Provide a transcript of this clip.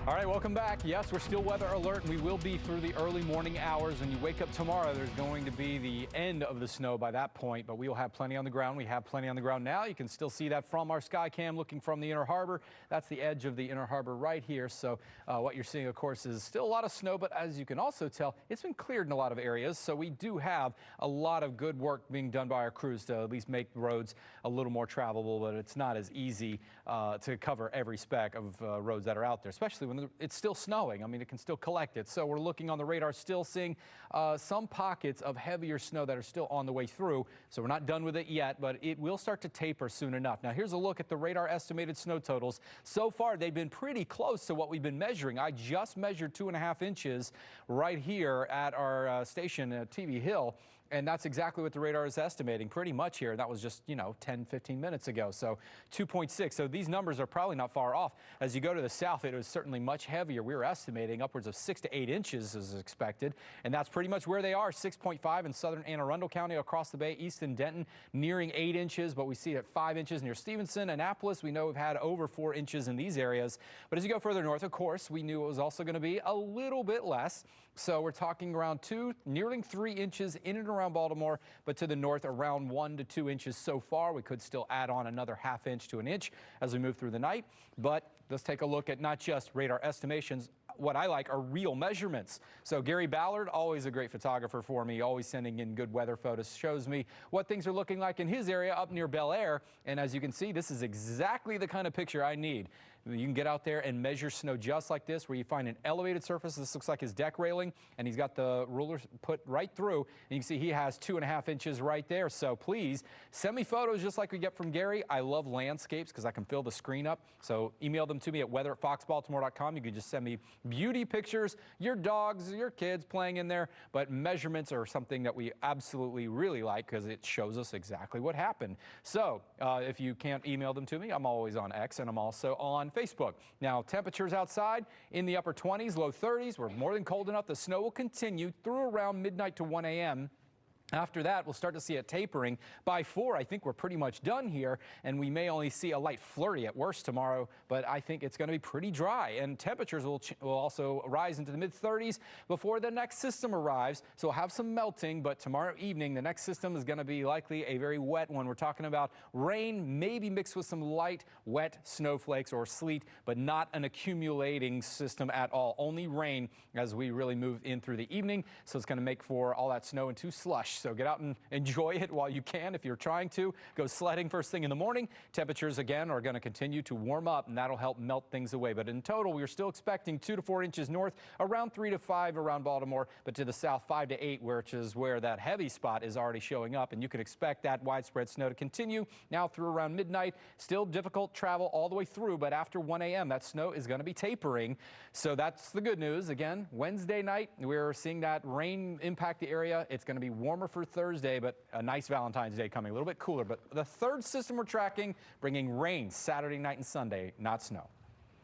All right, welcome back. Yes, we're still weather alert, and we will be through the early morning hours. When you wake up tomorrow, there's going to be the end of the snow by that point, but we will have plenty on the ground. We have plenty on the ground now. You can still see that from our sky cam looking from the Inner Harbor. That's the edge of the Inner Harbor right here. So what you're seeing, of course, is still a lot of snow, but as you can also tell, it's been cleared in a lot of areas. So we do have a lot of good work being done by our crews to at least make the roads a little more travelable, but it's not as easy to cover every speck of roads that are out there, especially when it's still snowing. I mean, it can still collect it. So we're looking on the radar, still seeing some pockets of heavier snow that are still on the way through. So we're not done with it yet, but it will start to taper soon enough. Now, here's a look at the radar estimated snow totals. So far, they've been pretty close to what we've been measuring. I just measured 2.5 inches right here at our station at TV Hill. And that's exactly what the radar is estimating pretty much here. That was just, 10, 15 minutes ago. So 2.6. So these numbers are probably not far off. As you go to the south, it was certainly much heavier. We were estimating upwards of 6 to 8 inches as expected. And that's pretty much where they are. 6.5 in southern Anne Arundel County across the bay, east in Denton, nearing 8 inches. But we see it at 5 inches near Stevenson. Annapolis, we know we've had over 4 inches in these areas. But as you go further north, of course, we knew it was also going to be a little bit less. So we're talking around 2, nearing 3 inches in and around Baltimore, but to the north around 1 to 2 inches so far. We could still add on another ½ inch to an inch as we move through the night. But let's take a look at not just radar estimations. What I like are real measurements. So Gary Ballard, always a great photographer for me, always sending in good weather photos, shows me what things are looking like in his area up near Bel Air. And as you can see, this is exactly the kind of picture I need. You can get out there and measure snow just like this, where you find an elevated surface. This looks like his deck railing, and he's got the ruler put right through. And you can see he has 2.5 inches right there. So please send me photos just like we get from Gary. I love landscapes because I can fill the screen up. So email them to me at weather@foxbaltimore.com. You can just send me beauty pictures, your dogs, your kids playing in there. But measurements are something that we absolutely really like because it shows us exactly what happened. So if you can't email them to me, I'm always on X, and I'm also on Facebook. Now, temperatures outside in the upper 20s, low 30s. We're more than cold enough. The snow will continue through around midnight to 1 a.m. After that, we'll start to see it tapering. By 4, I think we're pretty much done here, and we may only see a light flurry at worst tomorrow, but I think it's going to be pretty dry, and temperatures will also rise into the mid-30s before the next system arrives, so we'll have some melting, but tomorrow evening, the next system is going to be likely a very wet one. We're talking about rain, maybe mixed with some light, wet snowflakes or sleet, but not an accumulating system at all. Only rain as we really move in through the evening, so it's going to make for all that snow into slush. So get out and enjoy it while you can. If you're trying to go sledding first thing in the morning, temperatures again are going to continue to warm up, and that'll help melt things away. But in total, we're still expecting 2 to 4 inches north, around 3 to 5 around Baltimore, but to the south 5 to 8, which is where that heavy spot is already showing up. And you can expect that widespread snow to continue now through around midnight. Still difficult travel all the way through, but after 1 a.m., that snow is going to be tapering. So that's the good news. Again, Wednesday night, we're seeing that rain impact the area. It's going to be warmer for Thursday, but a nice Valentine's Day coming, a little bit cooler. But the third system we're tracking, bringing rain Saturday night and Sunday, not snow.